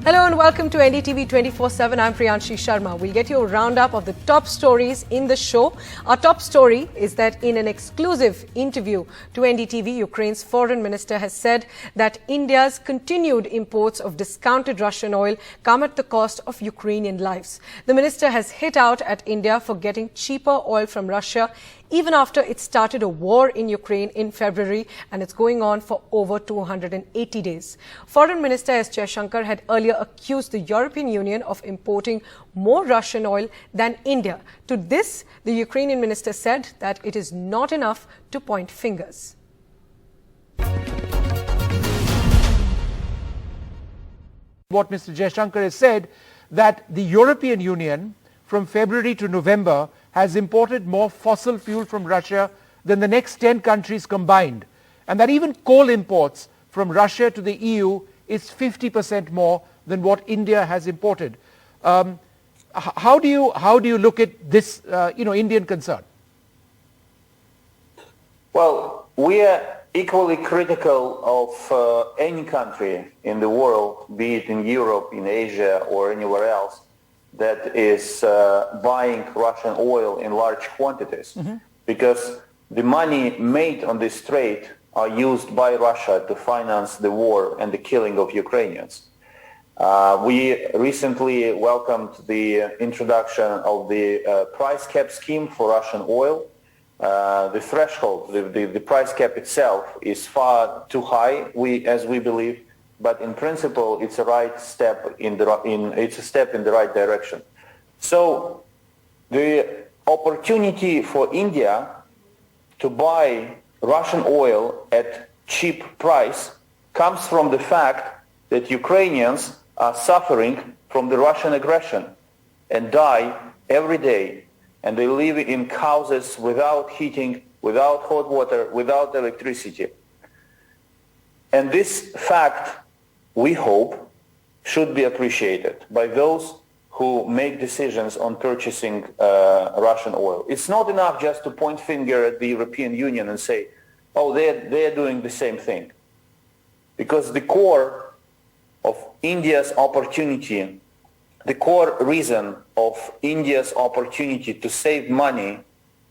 Hello and welcome to NDTV 24/7. I'm Priyanshi Sharma. We'll get you a roundup of the top stories in the show. Our top story is that in an exclusive interview to NDTV, Ukraine's foreign minister has said that India's continued imports of discounted Russian oil come at the cost of Ukrainian lives. The minister has hit out at India for getting cheaper oil from Russia even after it started a war in Ukraine in February, and it's going on for over 280 days. Foreign Minister S. Jaishankar had earlier accused the European Union of importing more Russian oil than India. To this, the Ukrainian minister said that it is not enough to point fingers. What Mr. Jaishankar has said, that the European Union from February to November has imported more fossil fuel from Russia than the next 10 countries combined, and that even coal imports from Russia to the EU is 50% more than what India has imported. How do you look at this Indian concern? Well, we are equally critical of any country in the world, be it in Europe, in Asia, or anywhere else, that is buying Russian oil in large quantities, because the money made on this trade are used by Russia to finance the war and the killing of Ukrainians. We recently welcomed the introduction of the price cap scheme for Russian oil. The threshold, the price cap itself is far too high, as we believe. But in principle, it's a step in the right direction. So the opportunity for India to buy Russian oil at cheap price comes from the fact that Ukrainians are suffering from the Russian aggression and die every day. And they live in houses without heating, without hot water, without electricity. And this fact, we hope, should be appreciated by those who make decisions on purchasing Russian oil. It's not enough just to point finger at the European Union and say, oh, they're doing the same thing. Because the core of India's opportunity, the core reason of India's opportunity to save money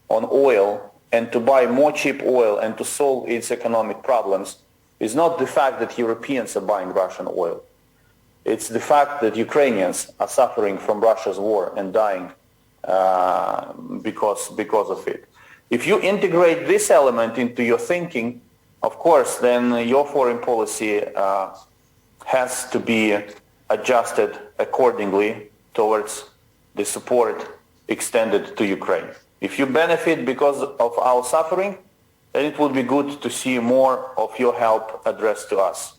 on oil and to buy more cheap oil and to solve its economic problems is not the fact that Europeans are buying Russian oil. It's the fact that Ukrainians are suffering from Russia's war and dying because of it. If you integrate this element into your thinking, of course, then your foreign policy has to be adjusted accordingly towards the support extended to Ukraine. If you benefit because of our suffering, then it would be good to see more of your help addressed to us.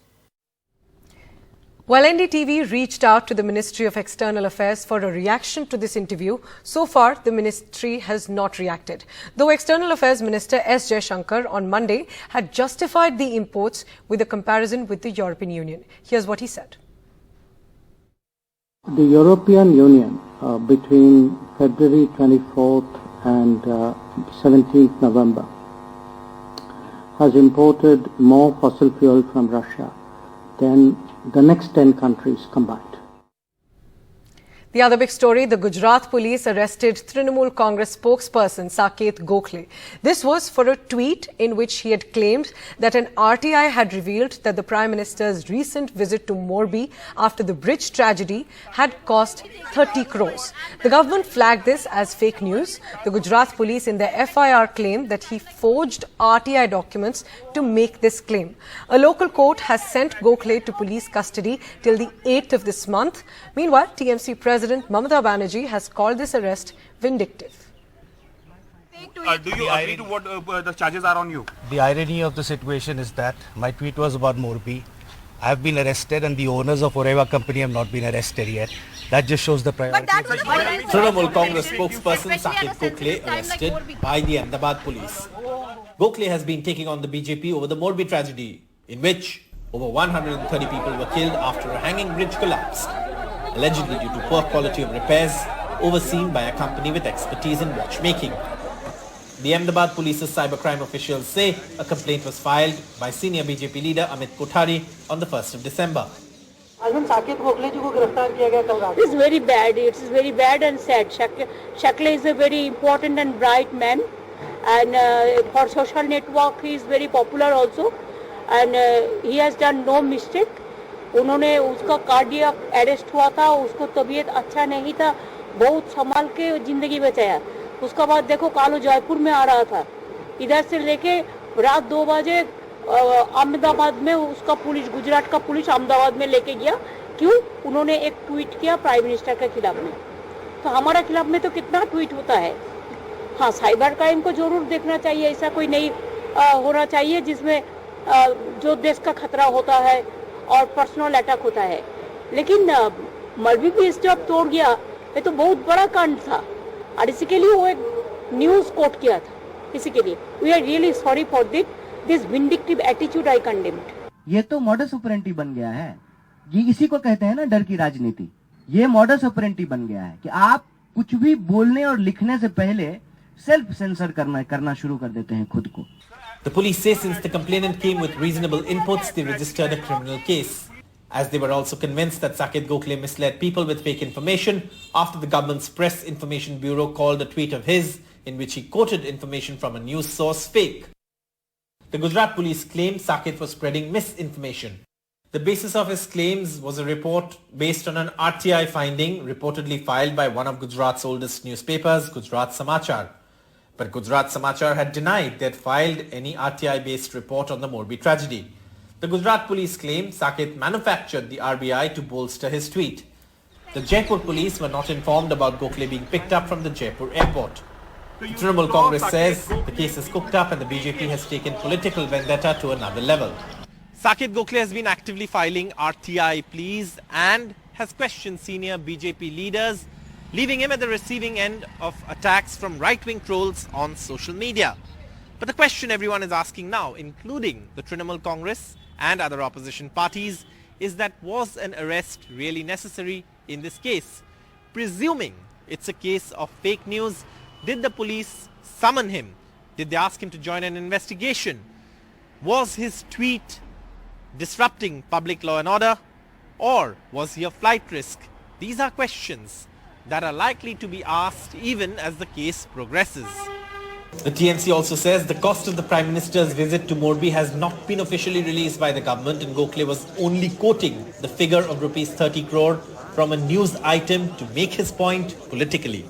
While NDTV reached out to the Ministry of External Affairs for a reaction to this interview, so far the ministry has not reacted. Though External Affairs Minister S. Jaishankar on Monday had justified the imports with a comparison with the European Union. Here's what he said. The European Union between February 24th and 17th November has imported more fossil fuel from Russia than the next 10 countries combined. The other big story, the Gujarat police arrested Trinamool Congress spokesperson Saket Gokhale. This was for a tweet in which he had claimed that an RTI had revealed that the Prime Minister's recent visit to Morbi after the bridge tragedy had cost 30 crores. The government flagged this as fake news. The Gujarat police in their FIR claimed that he forged RTI documents to make this claim. A local court has sent Gokhale to police custody till the 8th of this month. Meanwhile, TMC President Mamata Banerjee has called this arrest vindictive. Do you agree to what the charges are on you? The irony of the situation is that my tweet was about Morbi. I have been arrested and the owners of Oreva company have not been arrested yet. That just shows the priority. Trinamool Congress spokesperson Saket Gokhale arrested by the Ahmedabad police. Gokhale has been taking on the BJP over the Morbi tragedy, in which over 130 people were killed after a hanging bridge collapsed, allegedly due to poor quality of repairs overseen by a company with expertise in watchmaking. The Ahmedabad Police's cybercrime officials say a complaint was filed by senior BJP leader Amit Kothari on the 1st of December. आज हम साकेत गोखले जी को गिरफ्तार किया गया कल रात। It's very bad. It's very bad and sad. Shakle is a very important and bright man, and for social network he is very popular also, and he has done no mistake. उन्होंने उसका cardiac arrest हुआ था, उसको तबीयत अच्छा नहीं था, बहुत संभाल के जिंदगी बचाया। उसका बाद देखो कालो जयपुर में आ रहा था, इधर से लेके रात 2 बजे अहमदाबाद में उसका पुलिस, गुजरात का पुलिस अहमदाबाद में लेके गया। क्यों? उन्होंने एक ट्वीट किया प्राइम मिनिस्टर के खिलाफ में। तो हमारा खिलाफ में तो कितना ट्वीट होता है। हाँ, साइबर क्राइम को जरूर देखना चाहिए, ऐसा कोई नहीं होना चाहिए जिसमें जो देश का खतरा होता है और पर्सनल अटैक होता है। लेकिन मौलवी भी इस जब तोड़ गया, ये तो बहुत बड़ा कांड था, और इसी के लिए वो एक न्यूज कोट किया था। इसी के लिए we are really sorry for this vindictive attitude, I condemn it. ये तो मॉडस ऑपरेंडी बन गया है, ये इसी को कहते हैं ना डर की राजनीति। ये मॉडस ऑपरेंडी बन गया है कि आप कुछ भी बोलने और लिखने से पहले सेल्फ सेंसर करना शुरू कर देते हैं खुद को। The police say since the complainant came with reasonable inputs, they registered a criminal case. As they were also convinced that Saket Gokhale misled people with fake information after the government's Press Information Bureau called a tweet of his in which he quoted information from a news source fake. The Gujarat police claimed Saket was spreading misinformation. The basis of his claims was a report based on an RTI finding reportedly filed by one of Gujarat's oldest newspapers, Gujarat Samachar. But Gujarat Samachar had denied they had filed any RTI-based report on the Morbi tragedy. The Gujarat police claimed Saket manufactured the RBI to bolster his tweet. The Jaipur police were not informed about Gokhale being picked up from the Jaipur airport. The Trinamool Congress says the case is cooked up and the BJP has taken political vendetta to another level. Saket Gokhale has been actively filing RTI pleas and has questioned senior BJP leaders, leaving him at the receiving end of attacks from right-wing trolls on social media. But the question everyone is asking now, including the Trinamool Congress and other opposition parties, is that was an arrest really necessary in this case? Presuming it's a case of fake news, did the police summon him? Did they ask him to join an investigation? Was his tweet disrupting public law and order, or was he a flight risk? These are questions that are likely to be asked even as the case progresses. The TNC also says the cost of the Prime Minister's visit to Morbi has not been officially released by the government, and Gokhale was only quoting the figure of rupees 30 crore from a news item to make his point politically.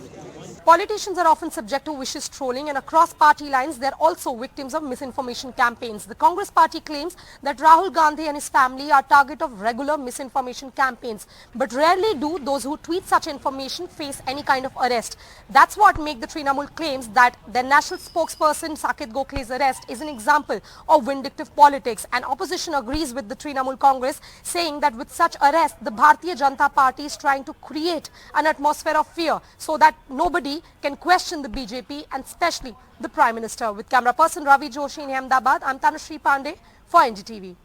Politicians are often subject to vicious trolling, and across party lines, they're also victims of misinformation campaigns. The Congress party claims that Rahul Gandhi and his family are target of regular misinformation campaigns. But rarely do those who tweet such information face any kind of arrest. That's what makes the Trinamool claims that the national spokesperson Saket Gokhale's arrest is an example of vindictive politics. And opposition agrees with the Trinamool Congress, saying that with such arrest, the Bharatiya Janata Party is trying to create an atmosphere of fear so that nobody can question the BJP and especially the Prime Minister. With camera person Ravi Joshi in Ahmedabad, I'm Tanushree Pandey for NDTV.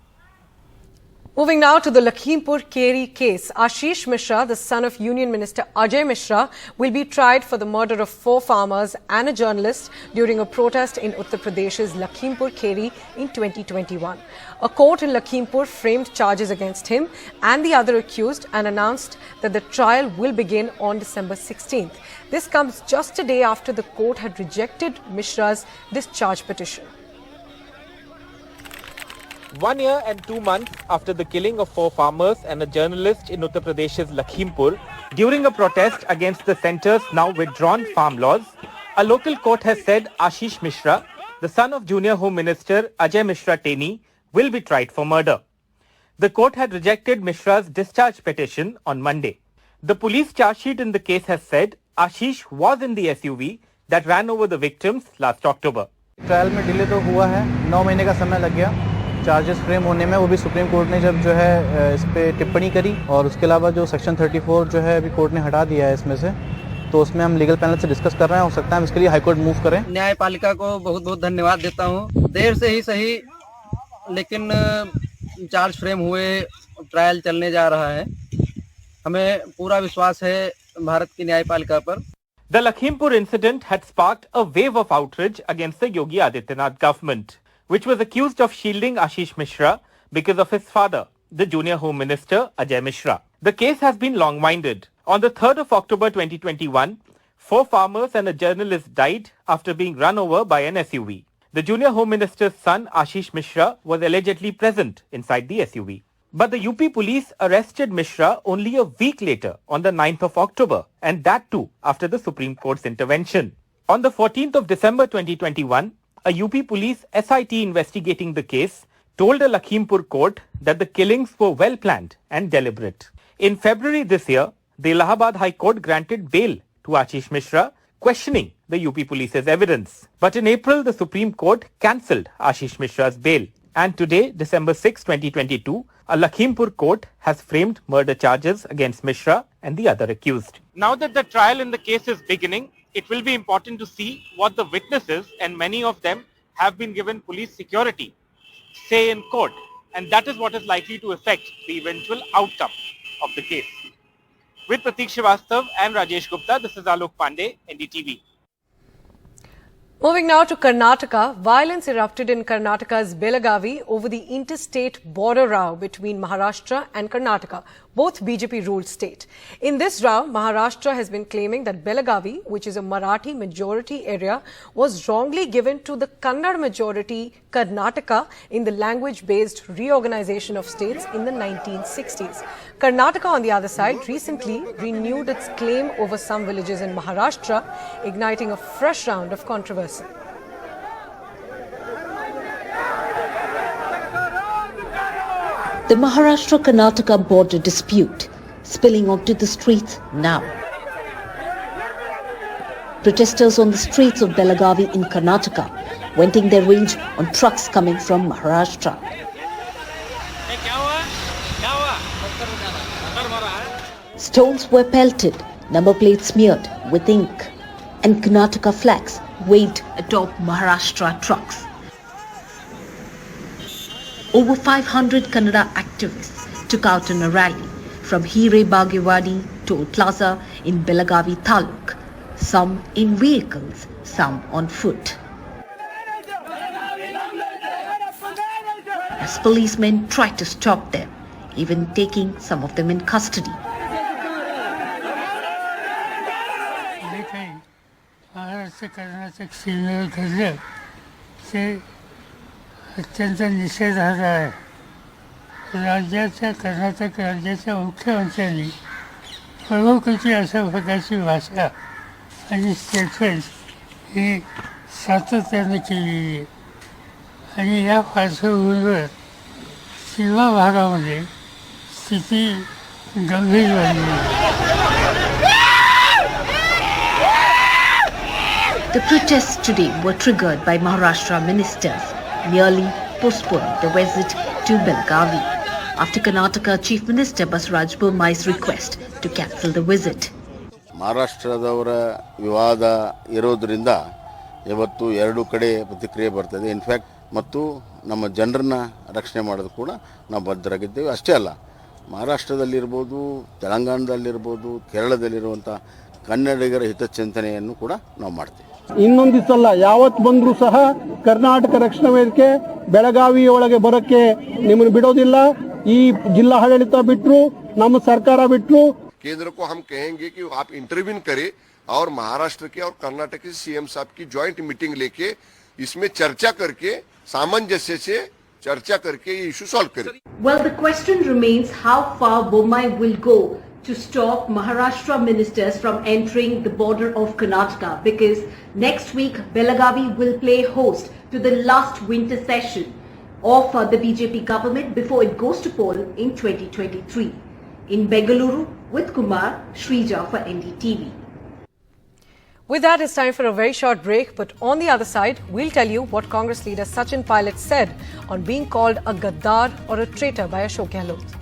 Moving now to the Lakhimpur Keri case. Ashish Mishra, the son of Union Minister Ajay Mishra, will be tried for the murder of 4 farmers and a journalist during a protest in Uttar Pradesh's Lakhimpur Keri in 2021. A court in Lakhimpur framed charges against him and the other accused and announced that the trial will begin on December 16th. This comes just a day after the court had rejected Mishra's discharge petition. 1 year and 2 months after the killing of 4 farmers and a journalist in Uttar Pradesh's Lakhimpur, during a protest against the centre's now withdrawn farm laws, a local court has said Ashish Mishra, the son of Junior Home Minister Ajay Mishra Teni, will be tried for murder. The court had rejected Mishra's discharge petition on Monday. The police charge sheet in the case has said Ashish was in the SUV that ran over the victims last October. Trial में delay तो हुआ है, 9 महीने का समय लग गया charges frame होने में, वो भी सुप्रीम कोर्ट ने जब जो है इस पे टिप्पणी करी, और उसके अलावा जो सेक्शन 34 जो है अभी कोर्ट ने हटा दिया है इसमें से, तो उसमें हम लीगल पैनल से डिस्कस कर रहे हैं, हो सकता है हम इसके लिए हाई कोर्ट मूव करें। न्यायपालिका को बहुत बहुत धन्यवाद देता हूँ, देर से ही सही लेकिन चार्ज फ्रेम हुए, ट्रायल चलने जा रहा है, हमें पूरा विश्वास है भारत की न्यायपालिका पर। The Lakhimpur incident had sparked a wave of outrage against the Yogi Adityanath government, which was accused of shielding Ashish Mishra because of his father, the Junior Home Minister Ajay Mishra. The case has been long-winded. On the 3rd of October 2021, 4 farmers and a journalist died after being run over by an SUV. The Junior Home Minister's son Ashish Mishra was allegedly present inside the SUV. But the UP police arrested Mishra only a week later on the 9th of October, and that too after the Supreme Court's intervention. On the 14th of December 2021, a UP police SIT investigating the case told a Lakhimpur court that the killings were well planned and deliberate. In February this year, the Allahabad High Court granted bail to Ashish Mishra, questioning the UP police's evidence. But in April, the Supreme Court cancelled Ashish Mishra's bail. And today, December 6, 2022, a Lakhimpur court has framed murder charges against Mishra and the other accused. Now that the trial in the case is beginning, it will be important to see what the witnesses, and many of them have been given police security, say in court. And that is what is likely to affect the eventual outcome of the case. With Pratik Srivastav and Rajesh Gupta, this is Alok Pandey, NDTV. Moving now to Karnataka, violence erupted in Karnataka's Belagavi over the interstate border row between Maharashtra and Karnataka, both BJP-ruled state. In this row, Maharashtra has been claiming that Belagavi, which is a Marathi majority area, was wrongly given to the Kannada majority Karnataka in the language-based reorganization of states in the 1960s. Karnataka, on the other side, recently renewed its claim over some villages in Maharashtra, igniting a fresh round of controversy. The Maharashtra-Karnataka border dispute spilling onto the streets now. Protesters on the streets of Belagavi in Karnataka venting their rage on trucks coming from Maharashtra. Stones were pelted, number plates smeared with ink, and Karnataka flags waved atop Maharashtra trucks. Over 500 Kannada activists took out in a rally from Hire Bagewadi Toll Plaza in Belagavi Taluk, some in vehicles, some on foot. As policemen tried to stop them, even taking some of them in custody. अत्यंत निषेधार्ह आहे. राज्याच्या कर्नाटक राज्याच्या मुख्यमंत्र्यांनी प्रमुखाची अशा प्रकारची भाषा आणि statements ही सातत्याने केलेली आहे. आणि या पार्श्वभूमीवर सीमा भागामध्ये स्थिती गंभीर बनली आहे. The protests today were triggered by Maharashtra ministers merely postponing the visit to Belagavi after Karnataka Chief Minister Basaraj Bommai's request to cancel the visit. ಮಹಾರಾಷ್ಟ್ರದವರ ವಿವಾದ ಇರೋದ್ರಿಂದ ಇವತ್ತು ಎರಡು ಕಡೆ ಪ್ರತಿಕ್ರಿಯೆ ಬರ್ತದೆ. ಇನ್ಫ್ಯಾಕ್ಟ್ ಮತ್ತು ನಮ್ಮ ಜನರನ್ನ ರಕ್ಷಣೆ ಮಾಡೋದು ಕೂಡ ನಾವು ಬದ್ಧರಾಗಿದ್ದೇವೆ. ಅಷ್ಟೇ ಅಲ್ಲ, ಮಹಾರಾಷ್ಟ್ರದಲ್ಲಿರ್ಬೋದು, ತೆಲಂಗಾಣದಲ್ಲಿರ್ಬೋದು, ಕೇರಳದಲ್ಲಿರುವಂಥ ಕನ್ನಡಿಗರ ಹಿತಚಿಂತನೆಯನ್ನು ಕೂಡ ನಾವು ಮಾಡ್ತೀವಿ. ಇನ್ನೊಂದು ಸಲ ಯಾವತ್ತು ಬಂದರೂ ಸಹ ಕರ್ನಾಟಕ ರಕ್ಷಣಾ ವೇದಿಕೆ ಬೆಳಗಾವಿ ಒಳಗೆ ಬರೋಕ್ಕೆ ನಿಮ್ಮನ್ನು ಬಿಡೋದಿಲ್ಲ. ಈ ಜಿಲ್ಲಾ ಆಡಳಿತ ಬಿಟ್ಟರು, ನಮ್ಮ ಸರ್ಕಾರ ಬಿಟ್ಟರು. केंद्र को हम कहेंगे कि आप इंटरव्यू करें और महाराष्ट्र के और कर्नाटक के सीएम साहब की ज्वाइंट मीटिंग लेके इसमें चर्चा करके सामंजस्य से चर्चा करके ये इशू सॉल्व करें. Well, the question remains how far Bommai will go to stop Maharashtra ministers from entering the border of Karnataka, because next week Belagavi will play host to the last winter session of the BJP government before it goes to poll in 2023. In Bengaluru, with Kumar, Shrija for NDTV. With that, it's time for a very short break. But on the other side, we'll tell you what Congress leader Sachin Pilot said on being called a gaddar or a traitor by Ashok Gehlot.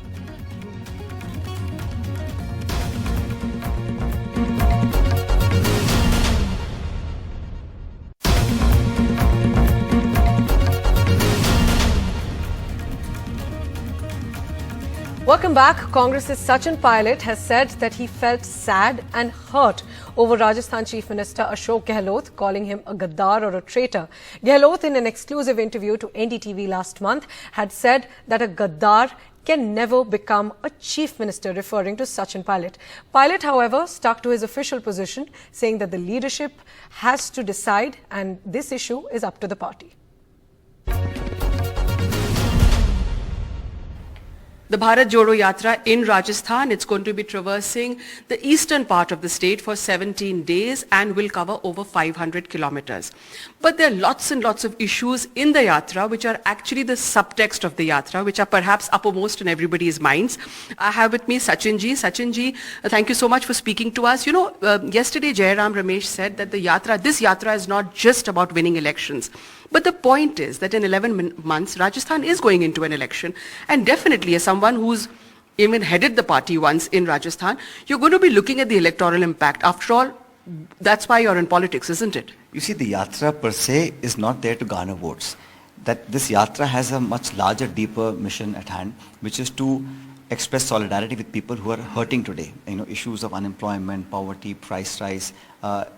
Welcome back. Congress's Sachin Pilot has said that he felt sad and hurt over Rajasthan Chief Minister Ashok Gehlot calling him a gaddar or a traitor. Gehlot, in an exclusive interview to NDTV last month, had said that a gaddar can never become a chief minister, referring to Sachin Pilot. Pilot, however, stuck to his official position, saying that the leadership has to decide and this issue is up to the party. The Bharat Jodo Yatra in Rajasthan, it's going to be traversing the eastern part of the state for 17 days and will cover over 500 kilometers. But there are lots and lots of issues in the Yatra which are actually the subtext of the Yatra, which are perhaps uppermost in everybody's minds. I have with me Sachin ji. Sachin ji, thank you so much for speaking to us. You know, yesterday Jairam Ramesh said that this Yatra is not just about winning elections. But the point is that in 11 months, Rajasthan is going into an election. And definitely as someone who's even headed the party once in Rajasthan, you're going to be looking at the electoral impact. After all, that's why you're in politics, isn't it? You see, the Yatra per se is not there to garner votes. That this Yatra has a much larger, deeper mission at hand, which is to express solidarity with people who are hurting today. You know, issues of unemployment, poverty, price rise.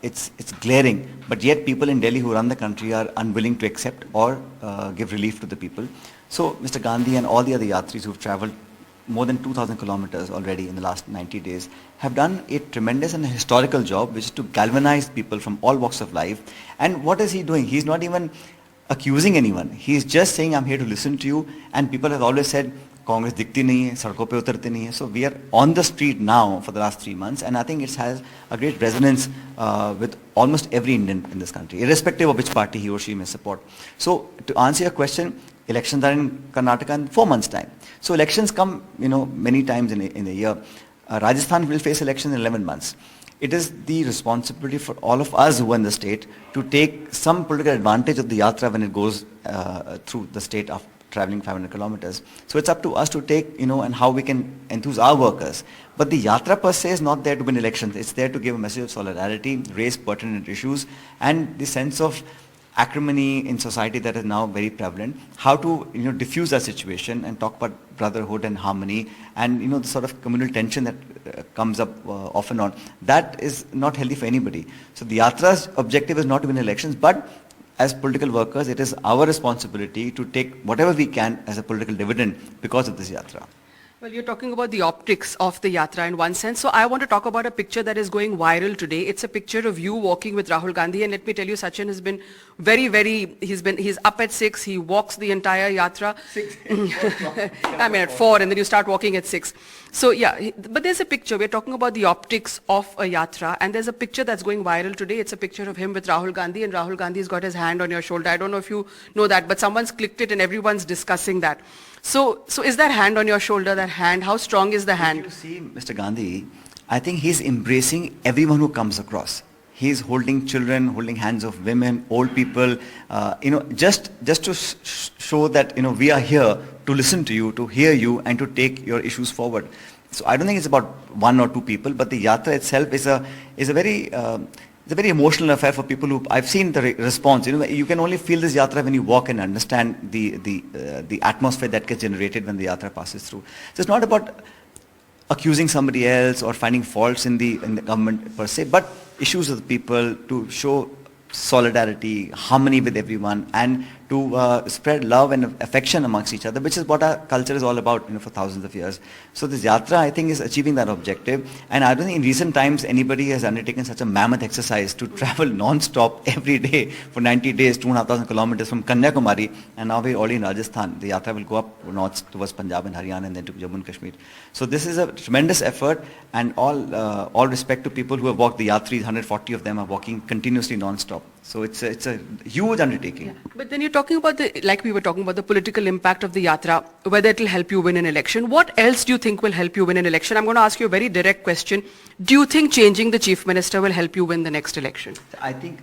It's glaring, but yet people in Delhi who run the country are unwilling to accept or give relief to the people. So Mr. Gandhi and all the other Yatris who've travelled more than 2,000 kilometers already in the last 90 days have done a tremendous and historical job, which is to galvanize people from all walks of life. And what is he doing? He's not even accusing anyone. He's just saying, I'm here to listen to you. And people have always said, Congress dikti nahi hai, sadko pe utarti nahi hai. So we are on the street now for the last 3 months, and I think it has a great resonance with almost every Indian in this country, irrespective of which party he or she may support. So to answer your question, elections are in Karnataka in 4 months' time. So elections come, you know, many times in a year. Rajasthan will face elections in 11 months. It is the responsibility for all of us who are in the state to take some political advantage of the Yatra when it goes through the state of traveling 500 kilometers. So it's up to us to take, you know, and how we can enthuse our workers. But the Yatra per se is not there to win elections. It's there to give a message of solidarity, raise pertinent issues, and the sense of acrimony in society that is now very prevalent. How to, you know, diffuse that situation and talk about brotherhood and harmony and, you know, the sort of communal tension that comes up off and on. That is not healthy for anybody. So the Yatra's objective is not to win elections, but as political workers, it is our responsibility to take whatever we can as a political dividend because of this Yatra. Well, you're talking about the optics of the Yatra in one sense. So I want to talk about a picture that is going viral today. It's a picture of you walking with Rahul Gandhi. And let me tell you, Sachin has been he's up at 6. He walks the entire Yatra. 6. I mean, at 4, and then you start walking at 6. So yeah, but there's a picture. We're talking about the optics of a Yatra. And there's a picture that's going viral today. It's a picture of him with Rahul Gandhi. And Rahul Gandhi's got his hand on your shoulder. I don't know if you know that, but someone's clicked it and everyone's discussing that. So is that hand on your shoulder, that hand, how strong is the hand? If you see Mr. Gandhi, I think he's embracing everyone who comes across. He's holding children, holding hands of women, old people, you know, just to show that, you know, we are here to listen to you, to hear you, and to take your issues forward. So I don't think it's about 1 or 2 people, but the Yatra itself is a very it's a very emotional affair for people who, I've seen the response. You know, you can only feel this Yatra when you walk and understand the atmosphere that gets generated when the Yatra passes through. So it's not about accusing somebody else or finding faults in the government per se, but issues of the people, to show solidarity, harmony with everyone, and to spread love and affection amongst each other, which is what our culture is all about, you know, for thousands of years. So this Yatra, I think, is achieving that objective. And I don't think in recent times anybody has undertaken such a mammoth exercise to travel non-stop every day for 90 days, 2,500 kilometers from Kanyakumari, and now we're already in Rajasthan. The Yatra will go up north towards Punjab and Haryana and then to Jammu and Kashmir. So this is a tremendous effort, and all respect to people who have walked the Yatris. 140 of them are walking continuously non-stop. So it's a huge undertaking. Yeah. But then you're talking about like we were talking about the political impact of the Yatra, whether it will help you win an election. What else do you think will help you win an election? I'm going to ask you a very direct question. Do you think changing the chief minister will help you win the next election? I think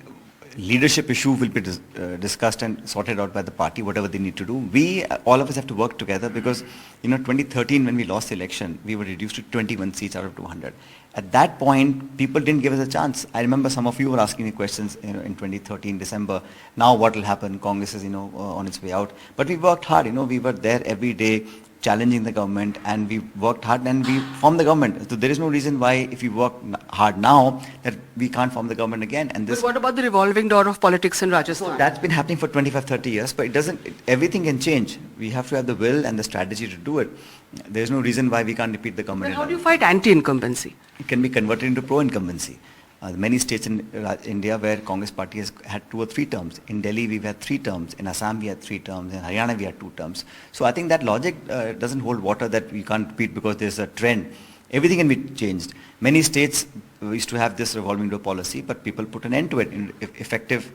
leadership issue will be discussed and sorted out by the party, whatever they need to do. We, all of us, have to work together because, you know, 2013 when we lost the election, we were reduced to 21 seats out of 200. At that point, people didn't give us a chance. I remember some of you were asking me questions, you know, in 2013, December. Now what will happen? Congress is, you know, on its way out. But we worked hard, you know, we were there every day, challenging the government, and we worked hard and we formed the government. So there is no reason why, if we work hard now, that we can't form the government again. And this. But what about the revolving door of politics in Rajasthan? So that's been happening for 25, 30 years, but it doesn't. Everything can change. We have to have the will and the strategy to do it. There's no reason why we can't repeat the government. Then how do you fight anti-incumbency? It can be converted into pro-incumbency. Many states in India where Congress party has had 2 or 3 terms. In Delhi we've had 3 terms. In Assam we had 3 terms. In Haryana we had 2 terms. So I think that logic doesn't hold water that we can't repeat because there's a trend. Everything can be changed. Many states used to have this revolving door policy, but people put an end to it. Effective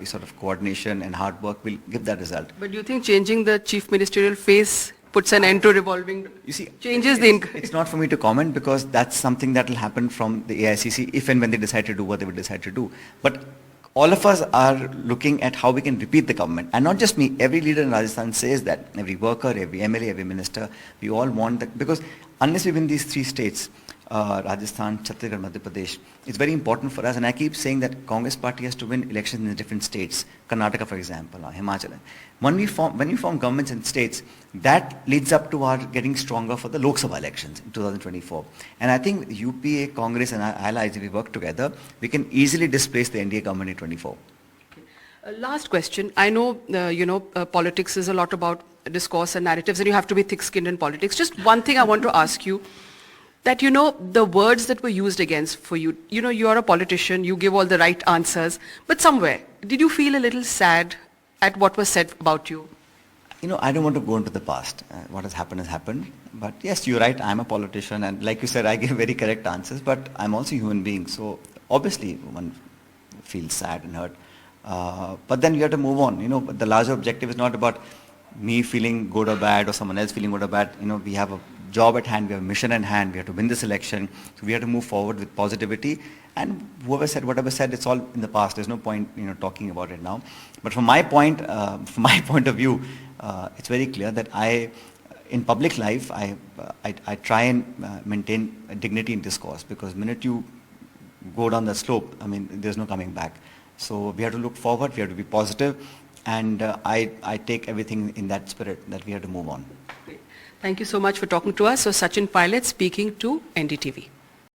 sort of coordination and hard work will give that result. But do you think changing the chief ministerial face puts an end to revolving? You see, changes it's not for me to comment because that's something that will happen from the AICC if and when they decide to do what they would decide to do. But all of us are looking at how we can repeat the government. And not just me, every leader in Rajasthan says that. Every worker, every MLA, every minister, we all want that. Because unless we win these 3 states, Rajasthan, Chhattisgarh, Madhya Pradesh, it's very important for us. And I keep saying that Congress party has to win elections in the different states. Karnataka, for example, or Himachal. When we form governments in states, that leads up to our getting stronger for the Lok Sabha elections in 2024. And I think UPA, Congress and our allies, if we work together, we can easily displace the NDA government in 24. Last question. I know, politics is a lot about discourse and narratives and you have to be thick-skinned in politics. Just one thing I want to ask you. That, the words that were used against for you, you're a politician, you give all the right answers, but somewhere, did you feel a little sad at what was said about you? I don't want to go into the past. What has happened. But yes, you're right, I'm a politician and like you said, I give very correct answers, but I'm also a human being. So obviously one feels sad and hurt. But then you have to move on. The larger objective is not about me feeling good or bad or someone else feeling good or bad. We have a job at hand, we have a mission at hand, we have to win this election, so we have to move forward with positivity. And whoever said whatever said, it's all in the past. There's no point, talking about it now. But from my point of view, it's very clear that in public life, I try and maintain dignity in discourse because the minute you go down the slope, there's no coming back. So we have to look forward, we have to be positive, and I take everything in that spirit that we have to move on. Thank you so much for talking to us. So Sachin Pilot speaking to NDTV.